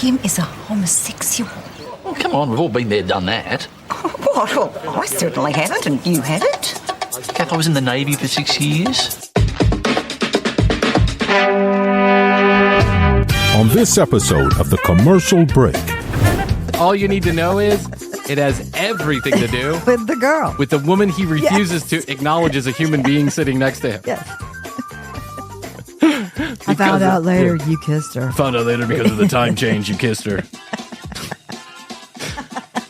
Kim is a homosexual. Oh, come on, we've all been there, done that. What? Well, I certainly haven't, and you haven't. Kath, I was in the Navy for 6 years. On this episode of The Commercial Break. All you need to know is it has everything to do with the girl. With the woman he refuses to acknowledge as a human being sitting next to him. Yes. I found out later you kissed her. Found out later because of the time change you kissed her.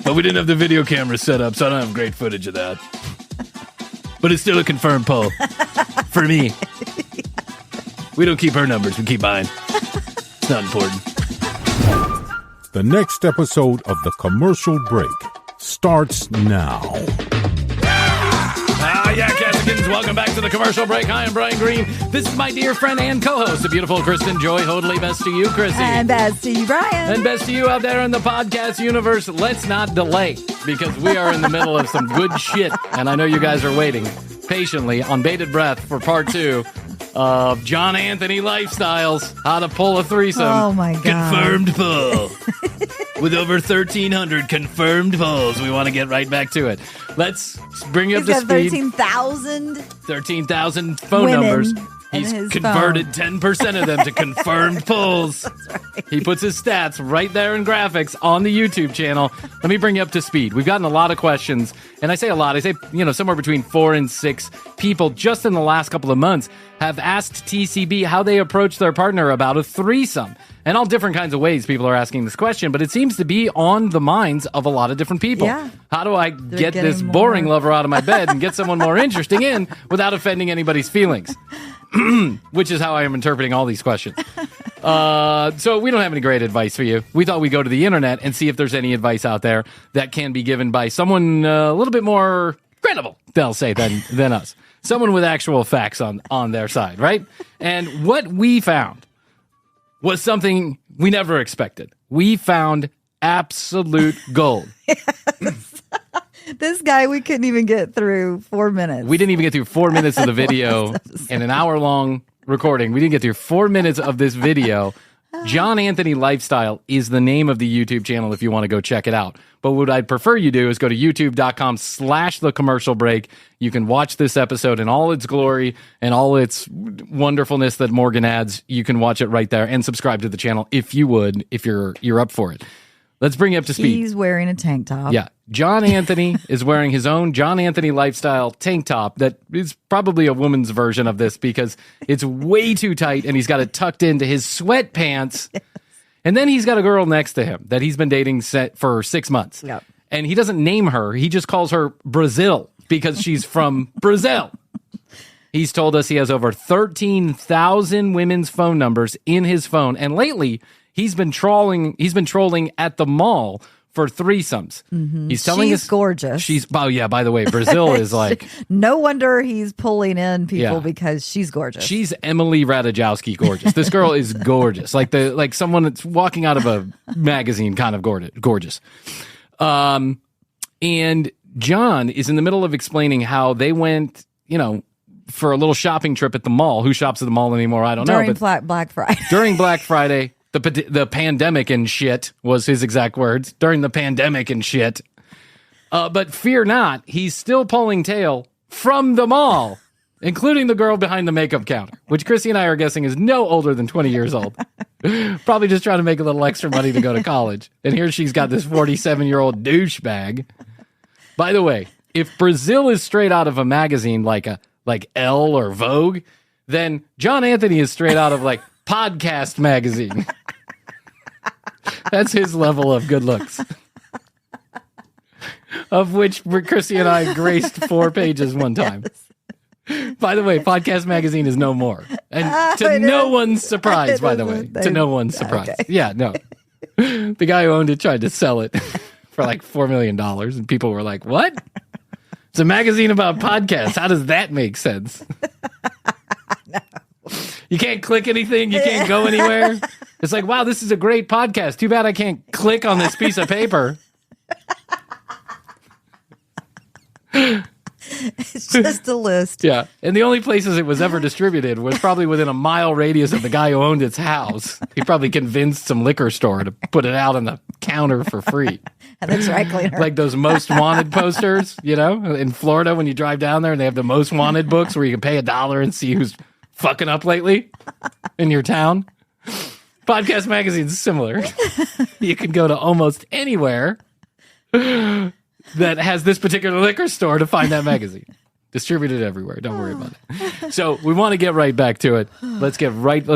But we didn't have the video camera set up, so I don't have great footage of that. But it's still a confirmed poll. For me. We don't keep her numbers, we keep mine. It's not important. The next episode of The Commercial Break starts now. Yeah, Cassicans, welcome back to The Commercial Break. Hi, I'm Brian Green. This is my dear friend and co-host, the beautiful Kristen Joy. Totally best to you, Krissy. And best to you, Brian. And best to you out there in the podcast universe. Let's not delay, because we are in the middle of some good shit, and I know you guys are waiting patiently on bated breath for part 2 of John Anthony Lifestyles, How to Pull a Threesome. Oh, my God. Confirmed pull. With over 1,300 confirmed pulls, we want to get right back to it. Let's bring you up to speed. 13,000 phone numbers. He's converted 10% of them to confirmed pulls. Right. He puts his stats right there in graphics on the YouTube channel. Let me bring you up to speed. We've gotten a lot of questions, and I say a lot. I say, somewhere between 4 and 6 people just in the last couple of months have asked TCB how they approach their partner about a threesome. And all different kinds of ways people are asking this question, but it seems to be on the minds of a lot of different people. Yeah. How do I get this boring lover out of my bed and get someone more interesting in without offending anybody's feelings? Which is how I am interpreting all these questions. So we don't have any great advice for you. We thought we'd go to the internet and see if there's any advice out there that can be given by someone a little bit more credible, they'll say, than us. Someone with actual facts on their side, right? And what we found was something we never expected. We found absolute gold. This guy, we couldn't even get through 4 minutes. We didn't even get through 4 minutes of the video in an hour-long recording. We didn't get through 4 minutes of this video. John Anthony Lifestyle is the name of the YouTube channel if you want to go check it out. But what I'd prefer you do is go to youtube.com/thecommercialbreak. You can watch this episode in all its glory and all its wonderfulness that Morgan adds. You can watch it right there and subscribe to the channel if you would, if you're up for it. Let's bring you up to speed. He's wearing a tank top. Yeah. John Anthony is wearing his own John Anthony Lifestyle tank top that is probably a woman's version of this because it's way too tight and he's got it tucked into his sweatpants. Yes. And then he's got a girl next to him that he's been dating for 6 months. Yep. And he doesn't name her. He just calls her Brazil because she's from Brazil. He's told us he has over 13,000 women's phone numbers in his phone. And lately, he's been trolling at the mall for threesomes. Mm-hmm. He's telling us gorgeous. By the way, Brazil is like no wonder he's pulling in people because she's gorgeous. She's Emily Ratajkowski gorgeous. This girl is gorgeous. Like someone that's walking out of a magazine kind of gorgeous. And John is in the middle of explaining how they went, for a little shopping trip at the mall. Who shops at the mall anymore? I don't know. During Black Friday. During Black Friday. The pandemic and shit was his exact words. During the pandemic and shit. But fear not, he's still pulling tail from the mall, including the girl behind the makeup counter, which Krissy and I are guessing is no older than 20 years old. Probably just trying to make a little extra money to go to college. And here she's got this 47-year-old douchebag. By the way, if Brazil is straight out of a magazine like Elle or Vogue, then John Anthony is straight out of Podcast magazine. That's his level of good looks. Of which Krissy and I graced 4 pages one time. Yes. By the way, Podcast magazine is no more. And to no one's surprise, by the way. To no one's surprise. Okay. Yeah, no. The guy who owned it tried to sell it for $4 million. And people were like, what? It's a magazine about podcasts. How does that make sense? No. You can't click anything. You can't go anywhere. It's like, wow, this is a great podcast. Too bad I can't click on this piece of paper. It's just a list. Yeah. And the only places it was ever distributed was probably within a mile radius of the guy who owned its house. He probably convinced some liquor store to put it out on the counter for free. And the dry cleaner. Like those most wanted posters, in Florida when you drive down there and they have the most wanted books where you can pay $1 and see who's fucking up lately in your town. Podcast Magazine's similar. You can go to almost anywhere that has this particular liquor store to find that magazine. Distributed everywhere. Don't worry about it. So we want to get right back to it. Let's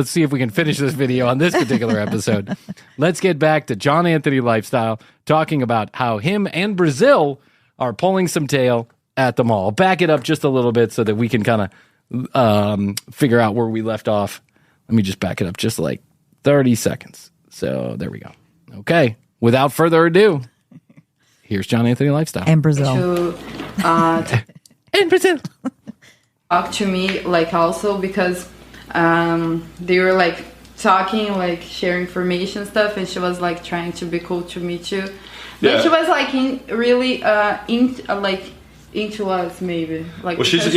see if we can finish this video on this particular episode. Let's get back to John Anthony Lifestyle talking about how him and Brazil are pulling some tail at the mall. Back it up just a little bit so that we can kind of figure out where we left off. Let me just back it up just like 30 seconds. So there we go. Okay. Without further ado, here's John Anthony Lifestyle. And Brazil. In Brazil. Talk to me also because they were talking, share information stuff, and she was trying to be cool to me too. Yeah. But she was really into us maybe. Well, she was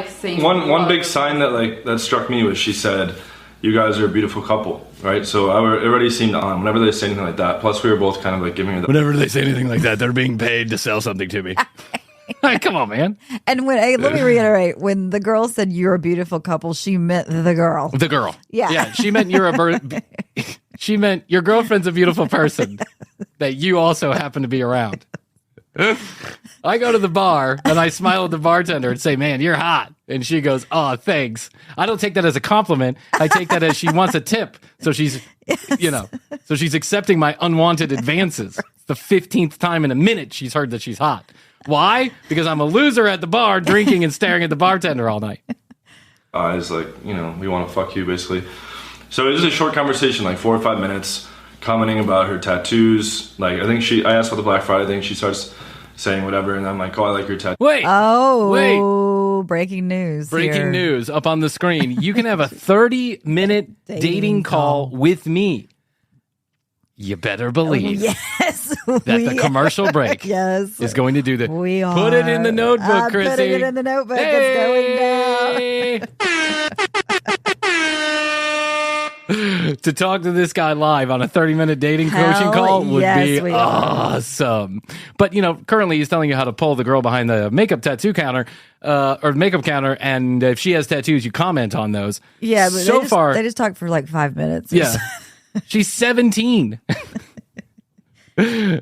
saying one big sign that struck me was she said, "You guys are a beautiful couple," right? So it already seemed on whenever they say anything like that. Plus, we were both kind of giving her whenever they say anything like that, they're being paid to sell something to me. Come on, man. And let me reiterate, when the girl said you're a beautiful couple, she meant the girl. The girl. Yeah. Yeah. She meant she meant your girlfriend's a beautiful person that you also happen to be around. I go to the bar and I smile at the bartender and say, "Man, you're hot." And she goes, "Oh, thanks." I don't take that as a compliment. I take that as she wants a tip. So she's, so she's accepting my unwanted advances. It's the 15th time in a minute she's heard that she's hot. Why? Because I'm a loser at the bar drinking and staring at the bartender all night. It's we want to fuck you, basically. So it was a short conversation, 4 or 5 minutes, commenting about her tattoos. I asked about the Black Friday thing. She starts saying whatever, and I'm like, "Oh, I like your tattoo." Wait. Breaking news. Breaking news up on the screen. You can have a 30-minute dating call with me. You better believe that the commercial break is going to do that. We are. Put it in the notebook, Krissy. Putting it in the notebook. Hey! It's going down. To talk to this guy live on a 30-minute dating coaching call would be awesome. But, currently he's telling you how to pull the girl behind the makeup tattoo counter or makeup counter. And if she has tattoos, you comment on those. Yeah, but far, they just talk for 5 minutes. Yeah. She's 17.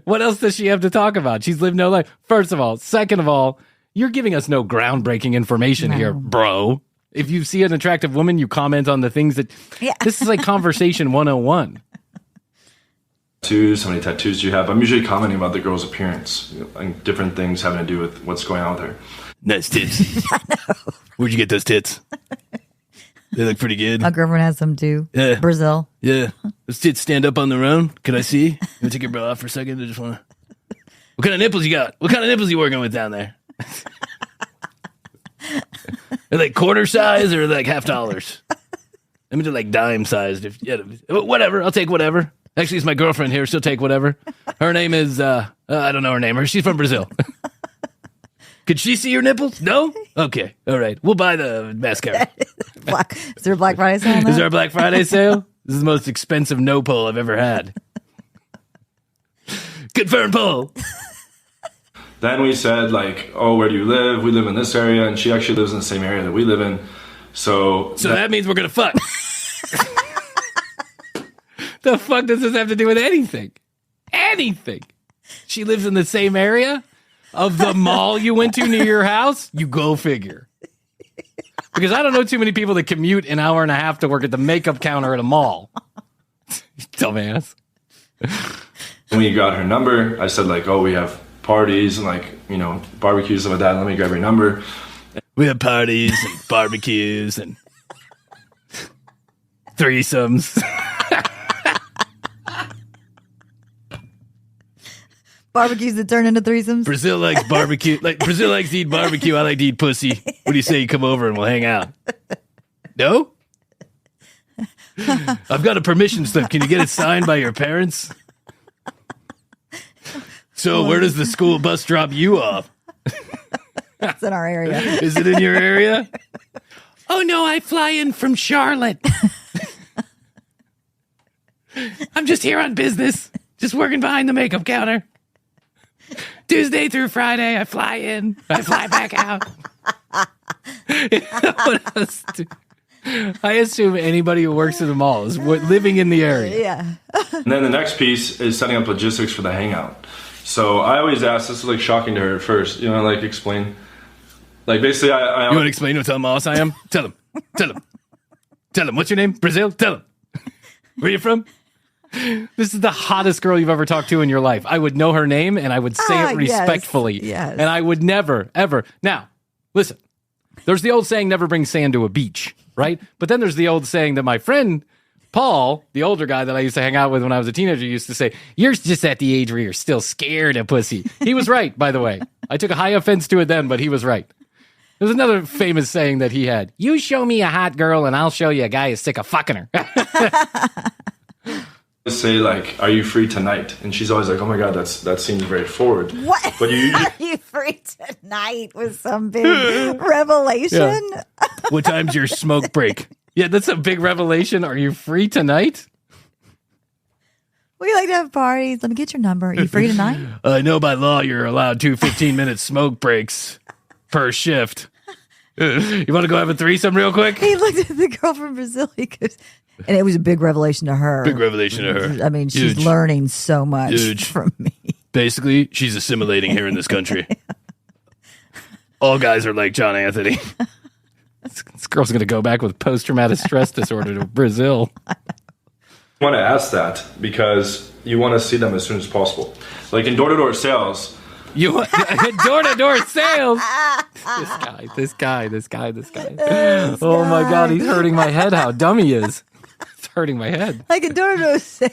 What else does she have to talk about? She's lived no life. First of all. Second of all, you're giving us no groundbreaking information here, bro. If you see an attractive woman, you comment on the things that... Yeah. This is like conversation 101. Tattoos, how many tattoos do you have? I'm usually commenting about the girl's appearance and different things having to do with what's going on with her. Nice tits. Where'd you get those tits? They look pretty good. My girlfriend has some too. Yeah. Brazil. Yeah. Those tits stand up on their own. Can I see? Let me take your bra off for a second. I just want to... What kind of nipples you got? What kind of nipples you working with down there? Are they quarter size or half dollars? Let me do dime sized. Whatever. I'll take whatever. Actually, it's my girlfriend here. She'll take whatever. Her name is, I don't know her name. She's from Brazil. Could she see your nipples? No? Okay. All right. We'll buy the mascara. Is there a Black Friday sale? Is there a Black Friday sale? This is the most expensive no pull I've ever had. Confirm pull. Then we said, "Oh, where do you live?" We live in this area, and she actually lives in the same area that we live in. So that means we're going to fuck. The fuck does this have to do with anything? Anything. She lives in the same area of the mall you went to near your house? You go figure. Because I don't know too many people that commute an hour and a half to work at the makeup counter at a mall. Dumbass. When we got her number, I said, "Oh, we have parties and barbecues and stuff like that. Let me grab your number." We have parties and barbecues and threesomes. Barbecues that turn into threesomes. Brazil likes barbecue. Brazil likes to eat barbecue. I like to eat pussy. What do you say you come over and we'll hang out? No? I've got a permission slip. Can you get it signed by your parents? So where does the school bus drop you off? It's in our area. Is it in your area? Oh, no, I fly in from Charlotte. I'm just here on business, just working behind the makeup counter. Tuesday through Friday, I fly in, I fly back out. What else I assume anybody who works at the mall is living in the area. Yeah. And then the next piece is setting up logistics for the hangout. So I always ask, this is like shocking to her at first, you know, like explain. Like basically I You want to explain what tell him how awesome I am? Tell him. Tell him. Tell him. What's your name? Brazil? Tell him. Where you from? This is the hottest girl you've ever talked to in your life. I would know her name and I would say it respectfully. Yes. And I would never, ever. Now, listen, there's the old saying, never bring sand to a beach, right? But then there's the old saying that my friend Paul, the older guy that I used to hang out with when I was a teenager, used to say, you're just at the age where you're still scared of pussy. He was right, by the way. I took a high offense to it then, but he was right. There's another famous saying that he had. You show me a hot girl and I'll show you a guy who's sick of fucking her. say like, are you free tonight? And she's always like, oh my God, that seems very forward. What? But you Are you free tonight with some big revelation? Yeah. What time's your smoke break? Yeah, that's a big revelation. Are you free tonight? We like to have parties. Let me get your number. Are you free tonight? I know by law you're allowed 2 15-minute smoke breaks per shift. You want to go have a threesome real quick? He looked at the girl from Brazil. He goes, and it was a big revelation to her. Big revelation to her. I mean, she's Huge. learning so much Huge. from me. Basically, she's assimilating here in this country. All guys are like John Anthony. This girl's going to go back with post-traumatic stress disorder to Brazil. want to ask that because you want to see them as soon as possible. Like in door-to-door sales, You want door-to-door sales? This guy. Oh my God, he's hurting my head. How dumb he is. It's hurting my head. Like a door-to-door sale.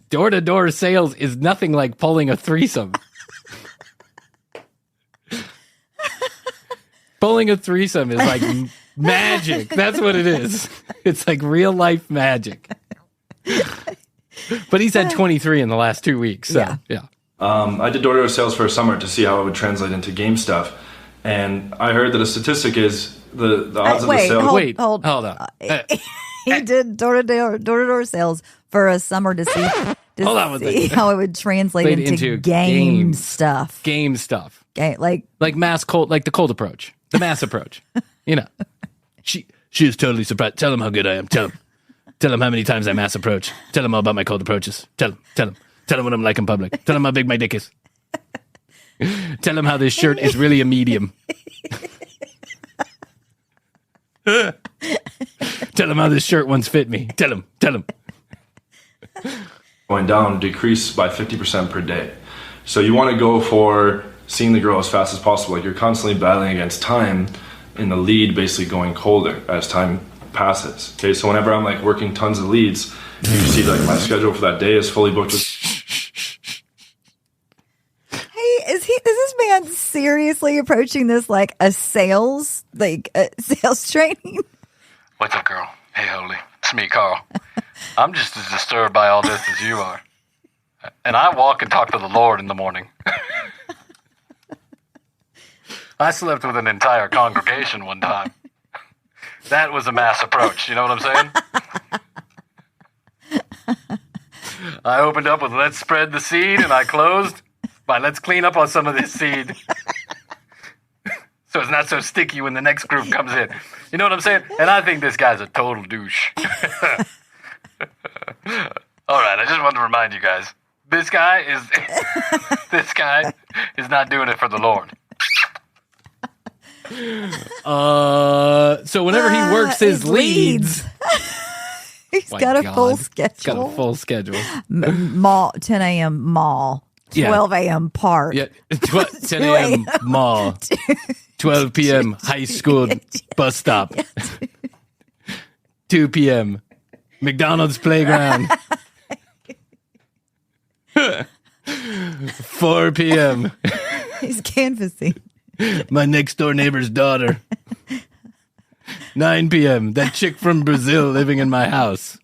Door-to-door sales is nothing like pulling a threesome. Pulling a threesome is like magic. That's what it is. It's like real life magic. But he's had 23 in the last 2 weeks. So, yeah. I did door-to-door sales for a summer to see how it would translate into game stuff. And I heard that a statistic is the odds of the sale. Hold on. He did door-to-door sales for a summer to see, Hold on with it. how it would translate into game stuff. Game stuff. Like mass cold, like the cold approach, the mass approach. You know, she was totally surprised. Tell him how good I am. Tell him how many times I mass approach. Tell him all about my cold approaches. Tell him what I'm like in public. Tell him how big my dick is. Tell him how this shirt is really a medium. Tell him how this shirt once fit me. Tell him. Going down, decrease by 50% per day. So you want to go for seeing the girl as fast as possible. Like you're constantly battling against time in the lead, basically going colder as time passes. Okay, so whenever I'm like working tons of leads, you see like my schedule for that day is fully booked with. Hey, is this man seriously approaching this like a sales training? What's up, girl? Hey, Holy. It's me, Carl. I'm just as disturbed by all this as you are. And I walk and talk to the Lord in the morning. I slept with an entire congregation one time. That was a mass approach, you know what I'm saying? I opened up with let's spread the seed, and I closed by let's clean up on some of this seed. So it's not so sticky when the next group comes in. You know what I'm saying? And I think this guy's a total douche. All right, I just wanted to remind you guys. This guy is not doing it for the Lord. So whenever he works his leads. He's got a full schedule. He's got a full schedule. Mall, 10 a.m. mall, 12 a.m. park. Yeah, 10 a.m. mall, 12 p.m. high school bus stop, 2 p.m. McDonald's playground, 4 p.m. He's canvassing. My next door neighbor's daughter. 9 p.m. That chick from Brazil living in my house.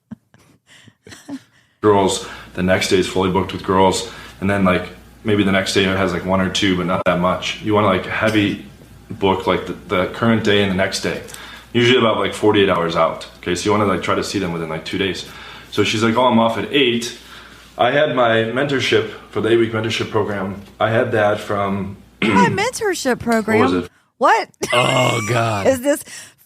Girls, the next day is fully booked with girls, and then like maybe the next day it has like one or two, but not that much. You want to like heavy book like the current day and the next day, usually about like 48 hours out. Okay, so you want to like try to see them within like 2 days. So she's like, oh, I'm off at 8. I had my mentorship for the 8-week mentorship program. I had that from My mentorship program. What was it? What? Oh God. Is this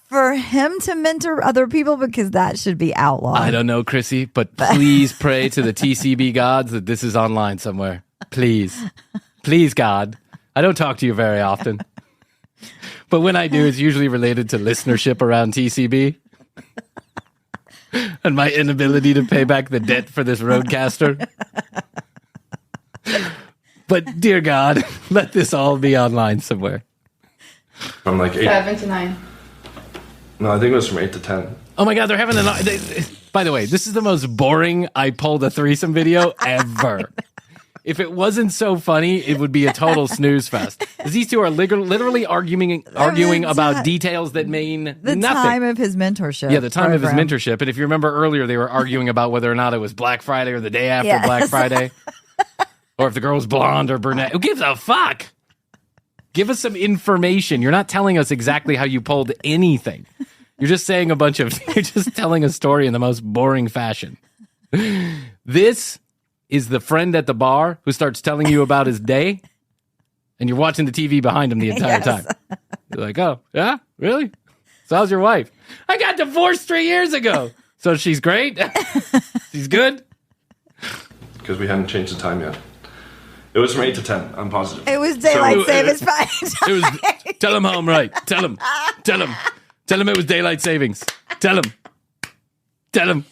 for him to mentor other people? Because that should be outlawed. I don't know, Krissy, but please pray to the TCB gods that this is online somewhere. Please. Please, God. I don't talk to you very often. But when I do, it's usually related to listenership around TCB and my inability to pay back the debt for this roadcaster. But dear God, let this all be online somewhere. from like 8. 7 to 9. No, I think it was from 8 to 10. Oh my God, they're having by the way, this is the most boring I pulled a threesome video ever. If it wasn't so funny, it would be a total snooze fest. Because these two are literally arguing about details that mean the nothing. time of his mentorship. Yeah, the time of his program. mentorship. And if you remember earlier, they were arguing about whether or not it was Black Friday or the day after Yes. Black Friday. Or if the girl was blonde or brunette. Who gives a fuck? Give us some information. You're not telling us exactly how you pulled anything. You're just saying you're just telling a story in the most boring fashion. This is the friend at the bar who starts telling you about his day, and you're watching the TV behind him the entire time. You're like, oh, yeah? Really? So how's your wife? I got divorced 3 years ago. So she's great? She's good? Because we hadn't changed the time yet. It was from 8 to 10, I'm positive. It was daylight savings time. It was, tell him how I'm right. Tell him. Tell him. Tell him it was daylight savings. Tell him. Tell him.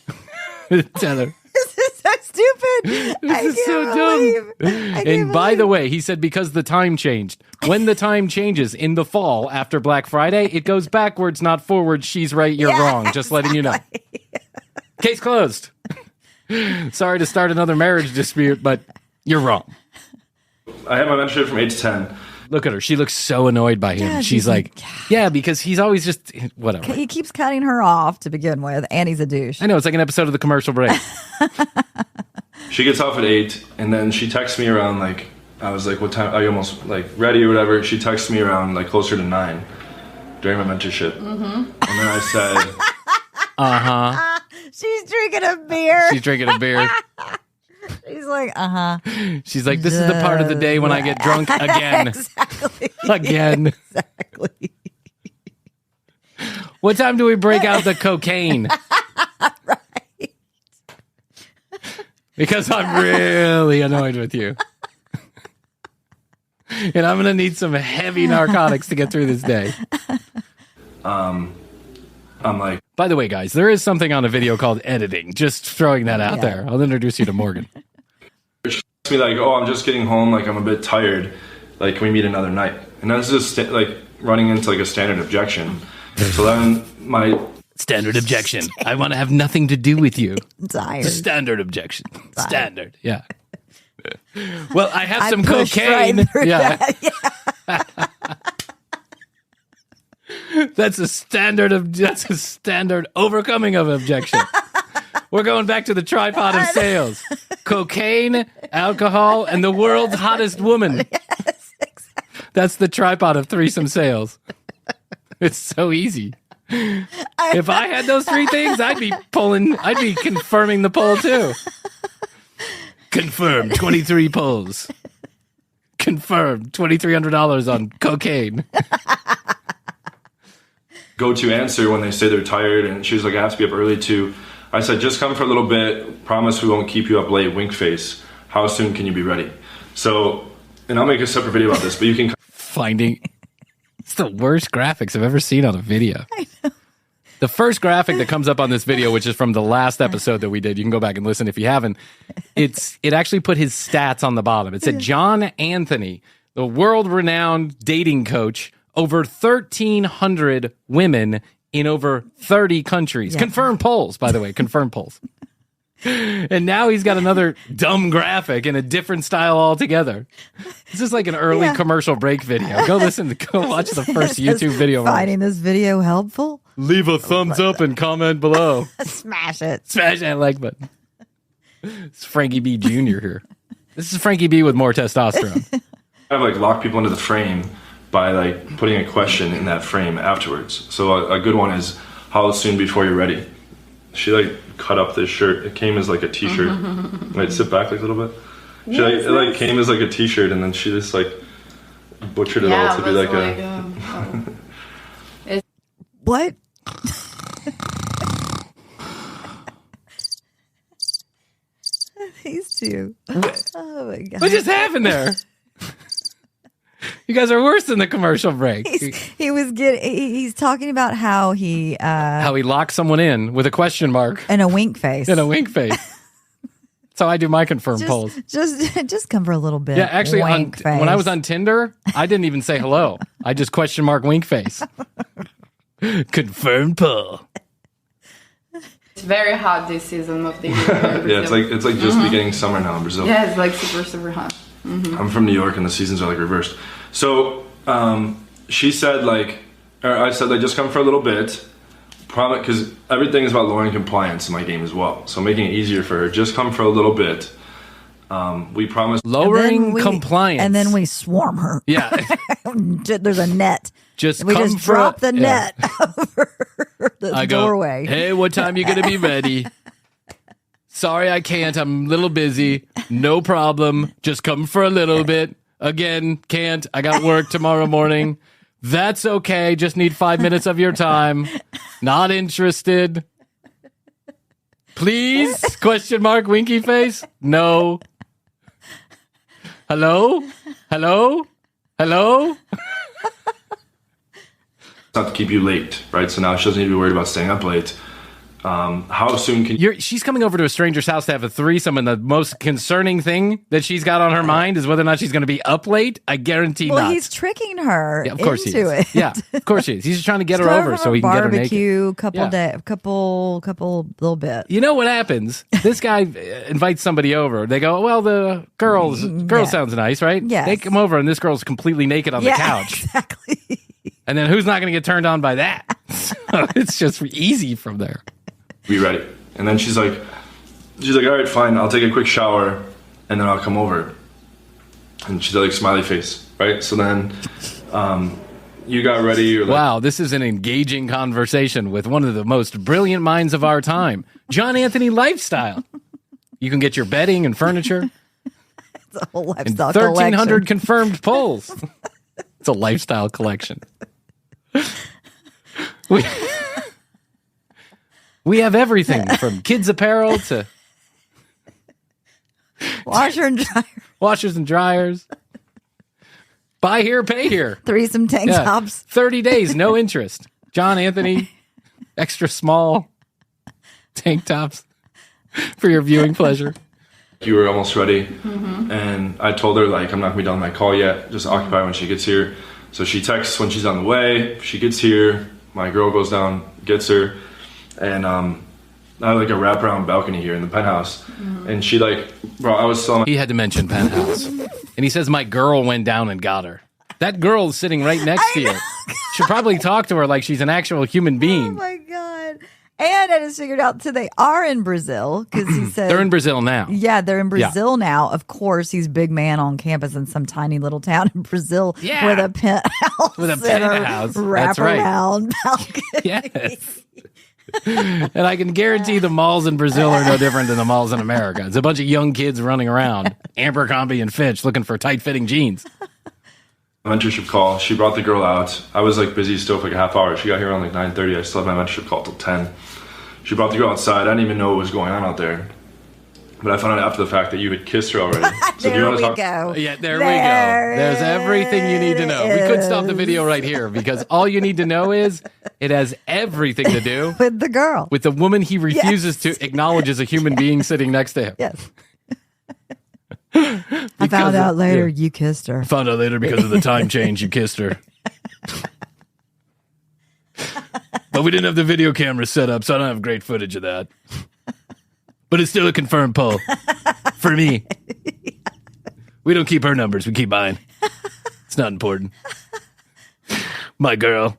Tell her. This is so stupid. This is so dumb. And by the way, he said because the time changed. When the time changes in the fall after Black Friday, it goes backwards, not forward. She's right, you're wrong. Just letting you know. Case closed. Sorry to start another marriage dispute, but you're wrong. I had my mentorship from 8 to 10. Look at her. She looks so annoyed by him. Yeah, she's like, yeah, because he's always just, whatever. He keeps cutting her off to begin with, and he's a douche. I know, it's like an episode of the commercial break. She gets off at 8, and then she texts me around, like, I was like, what time? Are you almost, like, ready or whatever? She texts me around, like, closer to 9 during my mentorship. Mm-hmm. And then I said, Uh-huh. She's drinking a beer. She's drinking a beer. She's like, She's like, this is the part of the day when I get drunk again. Exactly. Again. Exactly. What time do we break out the cocaine? Right. Because I'm really annoyed with you. And I'm going to need some heavy narcotics to get through this day. I'm like, By the way, guys, there is something on a video called editing. Just throwing that out there. I'll introduce you to Morgan. she texts me like, oh, I'm just getting home, like, I'm a bit tired. Like, can we meet another night? And that's just, like, running into, like, a standard objection. So then my... Standard objection. I want to have nothing to do with you. Tired. Standard objection. Standard. Yeah. Well, I have some pushed cocaine. right through Yeah. that. That's a standard overcoming of objection. We're going back to the tripod of sales. Cocaine, alcohol, and the world's hottest woman. Yes, exactly. That's the tripod of threesome sales. It's so easy. If I had those three things, I'd be confirming the poll too. Confirmed, 23 polls. Confirmed, $2,300 on cocaine. go-to answer when they say they're tired, and she was like, I have to be up early too. I said, just come for a little bit, promise we won't keep you up late, wink face. How soon can you be ready? So, and I'll make a separate video about this, but you can... Finding... It's the worst graphics I've ever seen on a video. I know. The first graphic that comes up on this video, which is from the last episode that we did, you can go back and listen if you haven't, it actually put his stats on the bottom. It said, John Anthony, the world-renowned dating coach, over 1,300 women in over 30 countries. Yeah. Confirmed polls, by the way. Confirmed polls. And now he's got another dumb graphic in a different style altogether. This is like an early commercial break video. Go watch the first YouTube video. Finding this video helpful? Leave a thumbs up and comment below. Smash it. Smash that like button. It's Frankie B. Jr. here. This is Frankie B. with more testosterone. I've like locked people into the frame by like putting a question in that frame afterwards. So a good one is, how soon before you're ready? She like cut up this shirt. It came as like a t-shirt. Might sit back like a little bit. She like came as like a t-shirt, and then she just like butchered it all to be like a. What? These two. Oh my god! What just happened there? You guys are worse than the commercial break. He's talking about how he locked someone in with a question mark and a wink face. and a wink face. That's how I do my confirm polls. Just come for a little bit. Yeah, actually, wink face. when I was on Tinder, I didn't even say hello. I just question mark wink face. Confirmed poll. It's very hot this season of the year. In Brazil. Yeah, it's like just beginning summer now in Brazil. Yeah, it's like super hot. I'm from New York, and the seasons are like reversed. So she said I said just come for a little bit, promise, because everything is about lowering compliance in my game as well. So making it easier for her, just come for a little bit. We promise Lowering compliance, and then we swarm her. Yeah, there's a net. We just drop the net over the doorway. Hey, what time you gonna be ready? Sorry, I can't. I'm a little busy. No problem. Just come for a little bit. Again, can't. I got work tomorrow morning. That's okay. Just need 5 minutes of your time. Not interested. Please? Question mark, winky face? No. Hello? Hello? Hello? not to keep you late, right? So now she doesn't need to be worried about staying up late. How soon can you... She's coming over to a stranger's house to have a threesome, and the most concerning thing that she's got on her mind is whether or not she's going to be up late. I guarantee not. Well, he's tricking her of course into it. Yeah, of course he is. He's just trying to get her over so he can get her naked. Couple little bit. You know what happens? This guy invites somebody over. They go, well, the girl sounds nice, right? Yes. They come over, and this girl's completely naked on the couch. Exactly. And then who's not going to get turned on by that? So it's just easy from there. Be ready. And then she's like, all right, fine, I'll take a quick shower and then I'll come over. And she's like, smiley face, right? So then you got ready. You're like, wow, this is an engaging conversation with one of the most brilliant minds of our time, John Anthony Lifestyle. You can get your bedding and furniture. It's a whole lifestyle 1,300 confirmed polls. It's a lifestyle collection. We have everything from kids' apparel to washers and dryers. Buy here, pay here. Threesome tank tops. 30 days, no interest. John Anthony, extra small tank tops for your viewing pleasure. You were almost ready. Mm-hmm. And I told her, like, I'm not going to be done my call yet. Just occupy when she gets here. So she texts when she's on the way. She gets here. My girl goes down, gets her. And I have like a wraparound balcony here in the penthouse. Mm-hmm. And she I was selling. He had to mention penthouse. And he says, my girl went down and got her. That girl is sitting right next to you. Should probably talk to her like she's an actual human being. Oh my God. And I just figured out, so they are in Brazil, because he said... They're in Brazil now. Yeah, they're in Brazil now. Of course, he's big man on campus in some tiny little town in Brazil with a penthouse. With a penthouse. That's right. Wraparound balcony. Yes. And I can guarantee the malls in Brazil are no different than the malls in America. It's a bunch of young kids running around, Abercrombie and Fitch, looking for tight-fitting jeans. Mentorship call. She brought the girl out. I was busy still for like a half hour. She got here around 9:30. I still had my mentorship call till 10. She brought the girl outside. I didn't even know what was going on out there. But I found out after the fact that you had kissed her already. So There we go. Yeah, there we go. There's everything you need to know. We could stop the video right here because all you need to know is it has everything to do with the girl. With the woman he refuses to acknowledge as a human being sitting next to him. Yes. I found out later you kissed her. Found out later because of the time change you kissed her. But we didn't have the video camera set up, so I don't have great footage of that. But it's still a confirmed poll for me. We don't keep her numbers, we keep mine. It's not important. My girl.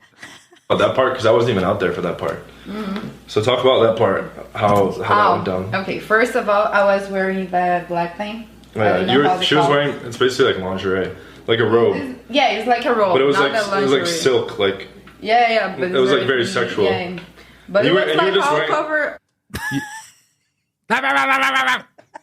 That part, because I wasn't even out there for that part. Mm-hmm. So talk about that part, how that went down. Okay, first of all, I was wearing the black thing. She was wearing, it's basically like lingerie, like a robe. It's like a robe. But it was not like, silk, like. Yeah, but it was like very sexual. Yeah. But it was like all cover.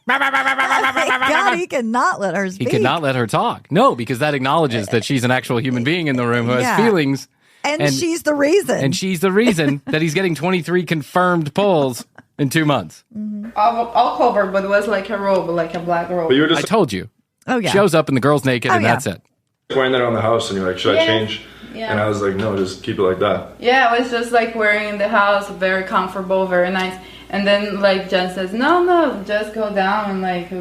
God, he cannot let her speak. He cannot let her talk. No, because that acknowledges that she's an actual human being in the room who has feelings. And she's the reason. And she's the reason that he's getting 23 confirmed pulls in 2 months. Mm-hmm. All covered, but it was like a robe, like a black robe. But you were just I told you. Oh, yeah. Shows up and the girl's naked and that's it. wearing that around the house, and you're like, should I change? Yeah. And I was like, no, just keep it like that. Yeah, I was just like wearing in the house, very comfortable, very nice. And then like Jen says, no, just go down and like it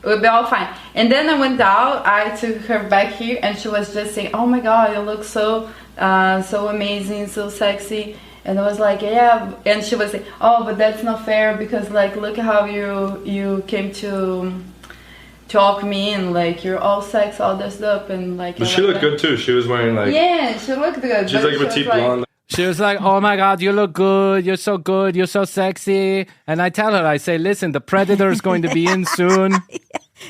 would be all fine. And then I went out, I took her back here, and she was just saying, oh my God, you look so amazing, so sexy. And I was like, yeah. And she was saying, oh, but that's not fair because like look how you came to talk me in, like you're all sex, all dressed up, and like. But she looked good too. She was wearing like. Yeah, she looked good. She's like a petite blonde. She was like, oh my God, you look good. You're so good. You're so sexy. And I tell her, I say, listen, the Predator is going to be in soon.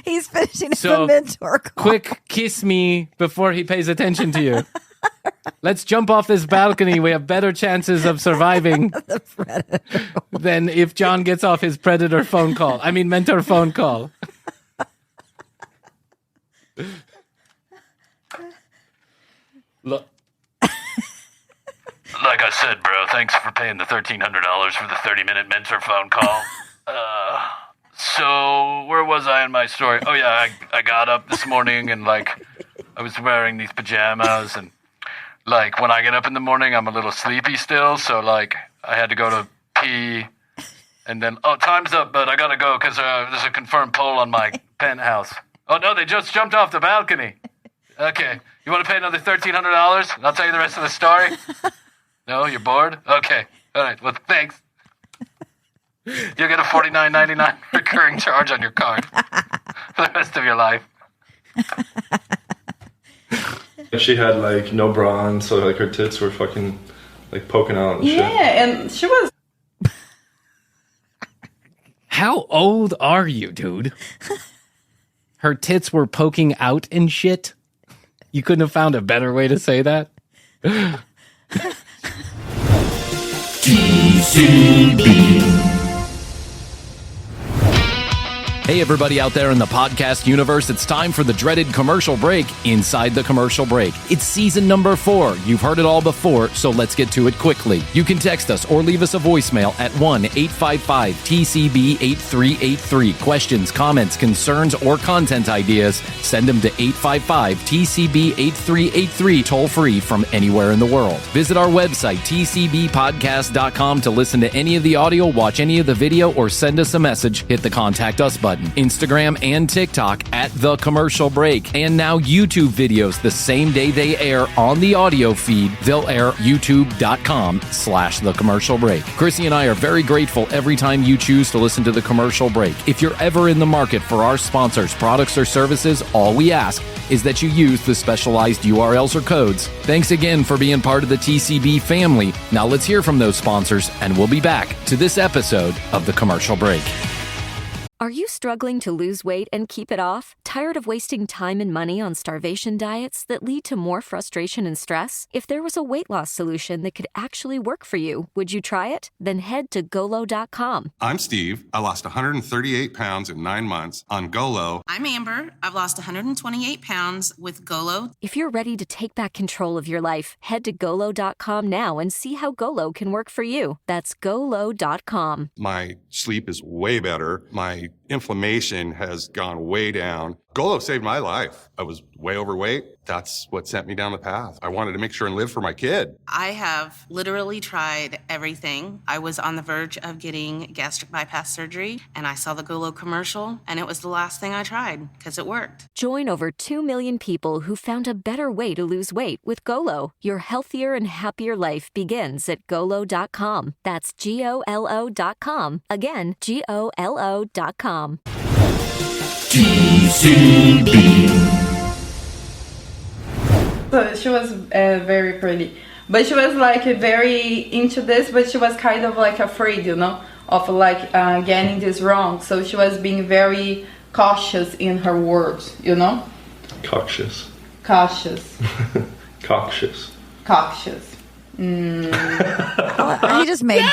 He's finishing So, the mentor call. Quick, kiss me before he pays attention to you. Let's jump off this balcony. We have better chances of surviving than if John gets off his mentor phone call. Look. Like I said, bro, thanks for paying the $1,300 for the 30-minute mentor phone call. So where was I in my story? Oh yeah, I got up this morning and like I was wearing these pajamas, and like when I get up in the morning I'm a little sleepy still, so like I had to go to pee, and then time's up, but I gotta go because there's a confirmed poll on my penthouse. Oh no, they just jumped off the balcony. Okay, you want to pay another $1,300? I'll tell you the rest of the story. No, you're bored? Okay. All right. Well, thanks. You'll get a $49.99 recurring charge on your card for the rest of your life. She had like no bra on, so like her tits were fucking like poking out and shit. Yeah, and she was. How old are you, dude? Her tits were poking out and shit? You couldn't have found a better way to say that? TCB. Hey, everybody out there in the podcast universe, it's time for the dreaded commercial break inside the commercial break. It's season number 4. You've heard it all before, so let's get to it quickly. You can text us or leave us a voicemail at 1-855-TCB-8383. Questions, comments, concerns, or content ideas, send them to 855-TCB-8383, toll free from anywhere in the world. Visit our website, tcbpodcast.com, to listen to any of the audio, watch any of the video, or send us a message. Hit the Contact Us button. Instagram and TikTok at The Commercial Break. And now YouTube videos the same day they air on the audio feed. They'll air youtube.com/The Commercial Break. Krissy and I are very grateful every time you choose to listen to The Commercial Break. If you're ever in the market for our sponsors, products, or services, all we ask is that you use the specialized URLs or codes. Thanks again for being part of the TCB family. Now let's hear from those sponsors, and we'll be back to this episode of The Commercial Break. Are you struggling to lose weight and keep it off? Tired of wasting time and money on starvation diets that lead to more frustration and stress? If there was a weight loss solution that could actually work for you, would you try it? Then head to Golo.com. I'm Steve. I lost 138 pounds in 9 months on Golo. I'm Amber. I've lost 128 pounds with Golo. If you're ready to take back control of your life, head to Golo.com now and see how Golo can work for you. That's Golo.com. My sleep is way better. My inflammation has gone way down. Golo saved my life. I was way overweight. That's what sent me down the path. I wanted to make sure and live for my kid. I have literally tried everything. I was on the verge of getting gastric bypass surgery, and I saw the Golo commercial, and it was the last thing I tried because it worked. Join over 2 million people who found a better way to lose weight with Golo. Your healthier and happier life begins at Golo.com. That's Golo.com. Again, Golo.com. TCB. So she was very pretty, but she was like very into this, but she was kind of like afraid, of like getting this wrong. So she was being very cautious in her words, you know? Cautious. Cautious. Cautious. Cautious. He just made.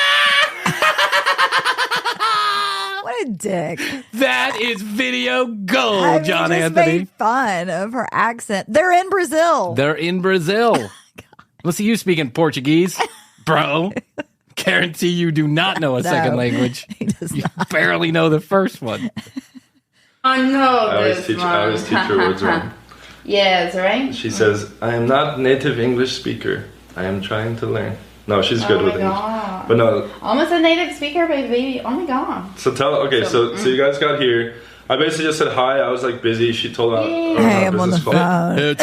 What a dick. That is video gold, John he just Anthony. made fun of her accent. They're in Brazil. They're in Brazil. Let's see you speaking Portuguese, bro. Guarantee you do not know a second language. He does You not. barely know the first one. I know I this always teach her words wrong. Yes, right? She says, I am not native English speaker. I am trying to learn. No, she's good with English. God. But no. Almost a native speaker, baby. Oh my god. So so you guys got here. I basically just said hi. I was like busy. She told her Hey, I'm on the phone. Hey,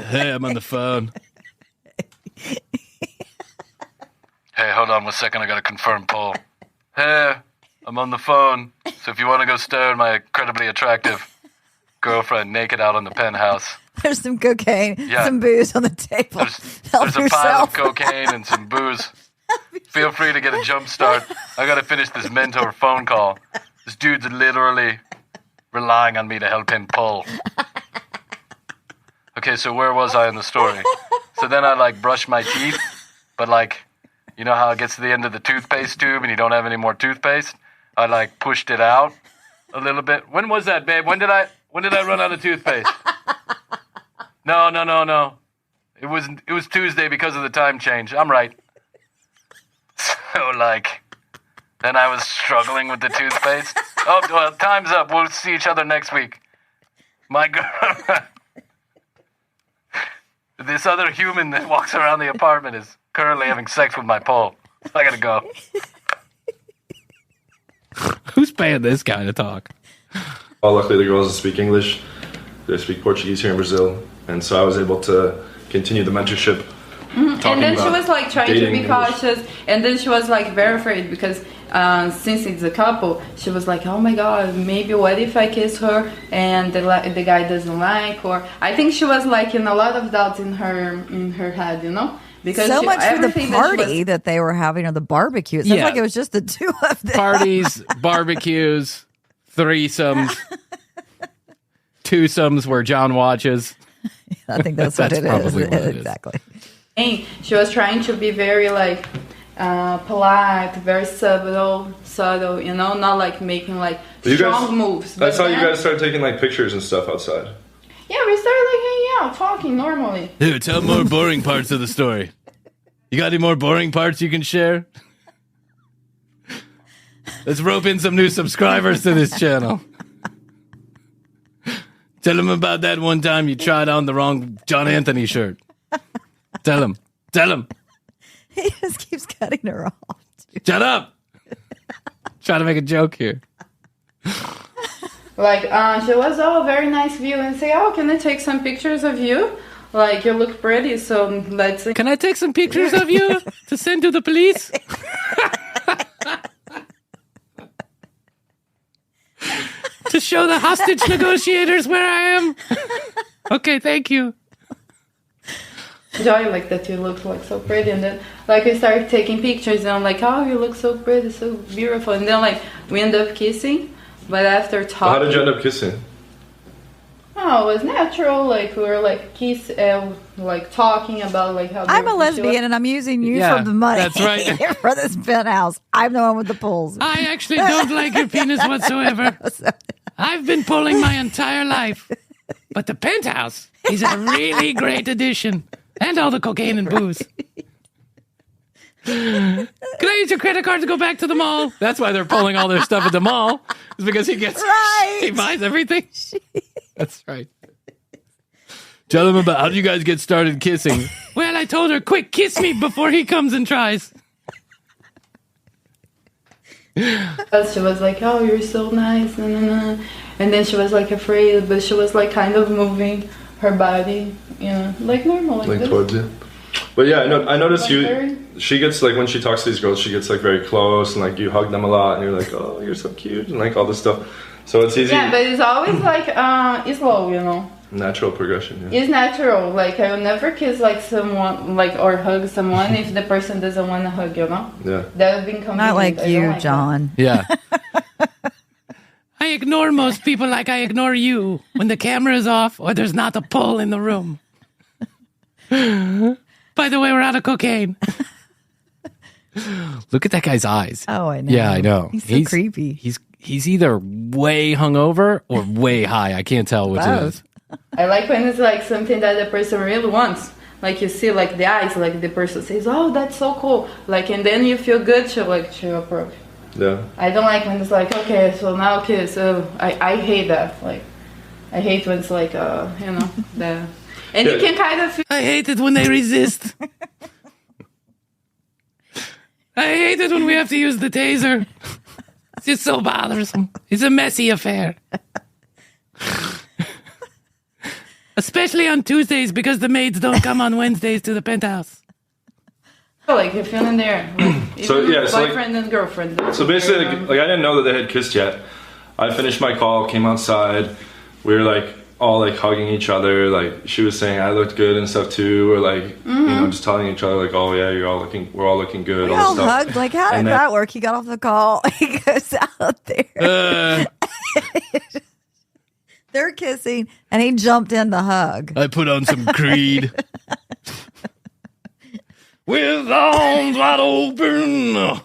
hey, I'm on the phone. Hey, hold on 1 second. I got to confirm poll. Hey, I'm on the phone. So if you want to go stare at my incredibly attractive girlfriend naked out on the penthouse, There's some cocaine, Yeah. some booze on the table. Help there's a pile of yourself. cocaine and some booze. Feel free to get a jump start. I got to finish this mentor phone call. This dude's literally relying on me to help him pull. Okay, so where was I in the story? So then I brushed my teeth, but you know how it gets to the end of the toothpaste tube and you don't have any more toothpaste? I pushed it out a little bit. When was that, babe? When did I run out of toothpaste? No. It was Tuesday because of the time change. I'm right. So then I was struggling with the toothpaste. Oh, well, time's up. We'll see each other next week. My girl. This other human that walks around the apartment is currently having sex with my pole. I gotta go. Who's paying this guy to talk? Well, luckily the girls speak English. They speak Portuguese here in Brazil. And so I was able to continue the mentorship. And then she was trying to dating be English. cautious, and then she was very afraid because since it's a couple, she was like, oh my god, maybe what if I kiss her and the guy doesn't like, or I think she was in a lot of doubts in her head, you know, because So much for the everything party that they were having, or the barbecue. It sounds like it was just the two of them. Parties, barbecues, threesomes, twosomes where John watches. I think that's what it is. probably what it is. Exactly. She was trying to be very polite, very subtle, you know, not making strong moves. I saw you then- guys started taking pictures and stuff outside. Yeah, we started hanging out, talking normally. Dude, tell more boring parts of the story. You got any more boring parts you can share? Let's rope in some new subscribers to this channel. Tell them about that one time you tried on the wrong John Anthony shirt. Tell him. He just keeps cutting her off. Shut up. Trying to make a joke here. She was very nice view and say, oh, can I take some pictures of you? You look pretty, so let's see. Can I take some pictures of you to send to the police? To show the hostage negotiators where I am? Okay, thank you. Joy, that you look so pretty, and then we started taking pictures, and I'm like, oh, you look so pretty, so beautiful, and then we end up kissing, but after talking. How did you end up kissing? Oh, it was natural. We were kiss, talking about how. I'm a lesbian and I'm using you for the money. That's right. For this penthouse. I'm the one with the pools. I actually don't like your penis whatsoever. I've been pulling my entire life. But the penthouse is a really great addition. And all the cocaine and booze. Can I use your credit card to go back to the mall? That's why they're pulling all their stuff at the mall. It's because he buys everything. That's right. Tell them about how do you guys get started kissing? Well, I told her, quick, kiss me before he comes and tries. She was like, oh, you're so nice. And then she was afraid, but she was kind of moving her body, you know, normal, this. Towards you. But yeah, I noticed she gets when she talks to these girls, she gets very close and you hug them a lot and you're like, oh, you're so cute and all this stuff. So it's easy. Yeah, but it's always it's slow, you know. Natural progression. Yeah. It's natural. I will never kiss someone or hug someone if the person doesn't want to hug, you know. Yeah. That would be inconvenient. Not like you, John. Yeah. I ignore most people like I ignore you when the camera is off or there's not a pole in the room. By the way, we're out of cocaine. Look at that guy's eyes. Oh, I know. Yeah, I know. He's so creepy. He's either way hungover or way high. I can't tell which it is. I like when it's like something that the person really wants. Like you see like the eyes, like the person says, oh, that's so cool. Like, and then you feel good to approach. Yeah. I don't like when it's like, okay, so now kiss. I hate that. Like, I hate when it's like, the... And you can kind of feel... I hate it when they resist. I hate it when we have to use the taser. It's just so bothersome. It's a messy affair. Especially on Tuesdays because the maids don't come on Wednesdays to the penthouse. Like you're feeling there. Like, boyfriend and girlfriend. So basically, like I didn't know that they had kissed yet. I finished my call, came outside. We were like all like hugging each other. Like she was saying I looked good and stuff too. Or like just telling each other like, oh yeah, we're all looking good. We all hugged. Like how did that work? He got off the call. He goes out there. They're kissing, and he jumped in the hug. I put on some Creed. With arms wide open.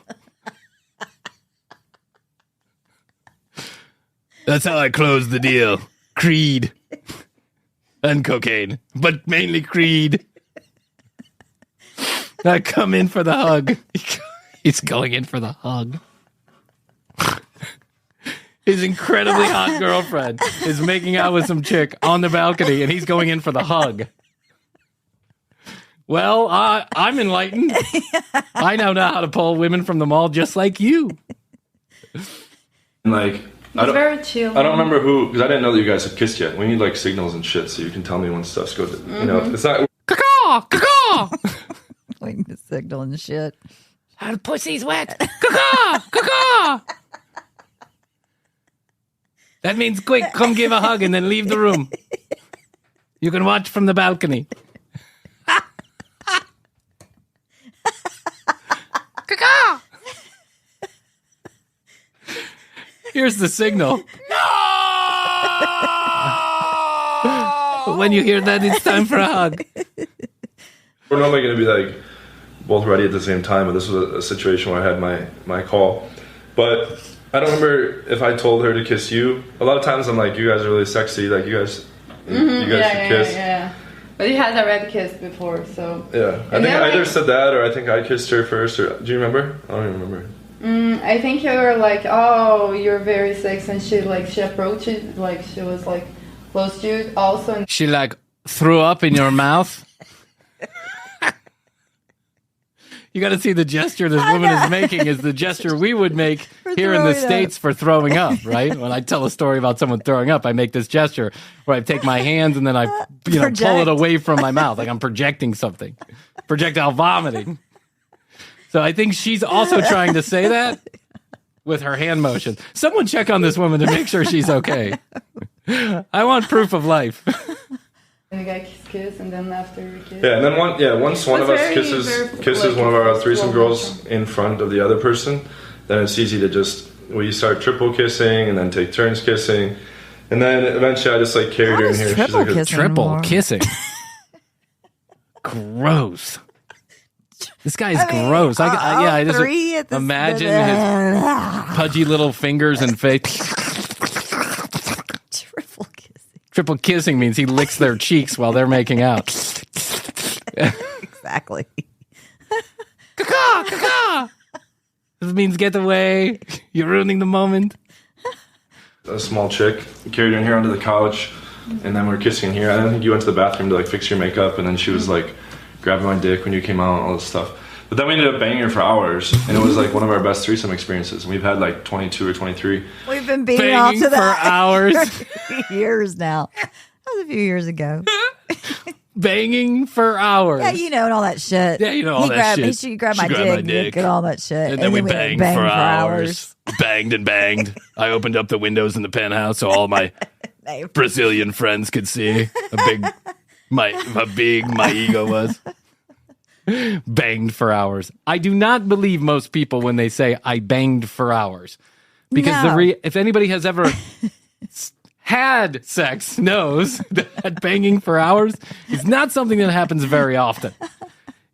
That's how I closed the deal. Creed. And cocaine. But mainly Creed. I come in for the hug. He's going in for the hug. His incredibly hot girlfriend is making out with some chick on the balcony, and he's going in for the hug. Well, I'm enlightened. I now know how to pull women from the mall just like you. Like, very chill. I don't remember who, because I didn't know that you guys had kissed yet. We need like signals and shit so you can tell me when stuff's good. You know, it's not. Caw, caw. Like the signal and shit. Our pussy's wet. Caw, caw. That means quick, come give a hug and then leave the room. You can watch from the balcony. Caw. Here's the signal. No! When you hear that, it's time for a hug. We're normally going to be like both ready at the same time, but this was a situation where I had my call. But I don't remember if I told her to kiss you. A lot of times I'm like, you guys are really sexy. Like you guys should kiss. Yeah. But he has already kissed before, so. Yeah, I think I either said that or I think I kissed her first. Or do you remember? I don't even remember. I think you were like, oh, you're very sexy, and she approached it, like she was like close to you also. And she like threw up in your mouth. You got to see the gesture this woman is making is the gesture we would make here in the States for throwing up, right? When I tell a story about someone throwing up, I make this gesture where I take my hands and then I pull it away from my mouth, like I'm projecting something, projectile vomiting. So I think she's also trying to say that with her hand motion. Someone check on this woman to make sure she's okay. I want proof of life. And the guy kiss, and then after we kiss. Yeah, and then once one of us kisses one of our threesome girls in front of the other person, then it's easy to we start triple kissing and then take turns kissing, and then eventually I just like carried her in here. She's like triple kissing. Gross. This guy's gross. I just imagine his pudgy little fingers and face. Triple kissing means he licks their cheeks while they're making out. Exactly. Caw, caw. This means get away. You're ruining the moment. A small chick carried her in here onto the couch, and then we're kissing here. I don't think you went to the bathroom to like fix your makeup, and then she was like grabbing my dick when you came out and all this stuff. But then we ended up banging her for hours, and it was like one of our best threesome experiences. And we've had like 22 or 23. We've been beating off to that for hours. For years now. That was a few years ago. Banging for hours. Yeah, you know, and all that shit. Yeah, you know all that shit. She grabbed my dick and all that shit. And then we banged for hours. Banged and banged. I opened up the windows in the penthouse so all my Brazilian friends could see how big my ego was. Banged for hours. I do not believe most people when they say I banged for hours, Because No. if anybody has ever had sex knows that banging for hours is not something that happens very often.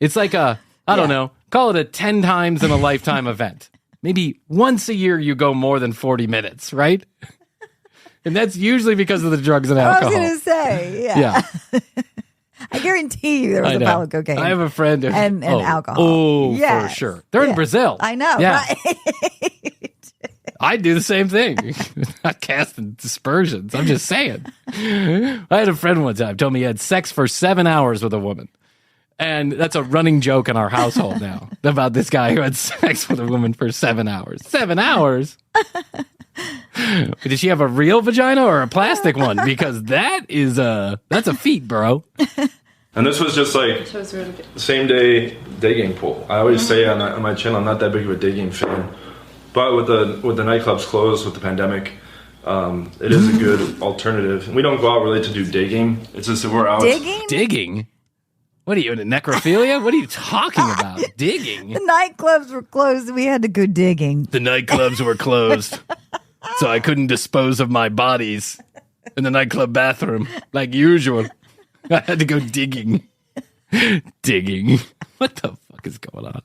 It's like I don't know, call it a 10 times in a lifetime event. Maybe once a year you go more than 40 minutes, right? And that's usually because of the drugs and alcohol. I was going to say, yeah. I guarantee you there was a pile of cocaine. I have a friend and alcohol. Oh, Yes. for sure. They're in Brazil. I know. Yeah. Right? I do the same thing. Not casting dispersions. I'm just saying. I had a friend one time told me he had sex for 7 hours with a woman. And that's a running joke in our household now about this guy who had sex with a woman for 7 hours. 7 hours? Did she have a real vagina or a plastic one? Because that's a feat, bro. And this was just like Which was really good. same day day game pool. I always say on my channel, I'm not that big of a day game fan, but with the nightclubs closed with the pandemic, it is a good alternative. We don't go out really to do day game. It's just that we're out Digging? What are you, into necrophilia? What are you talking about? Digging? The nightclubs were closed and we had to go digging. The nightclubs were closed, so I couldn't dispose of my bodies in the nightclub bathroom like usual. I had to go digging. Digging. What the fuck is going on?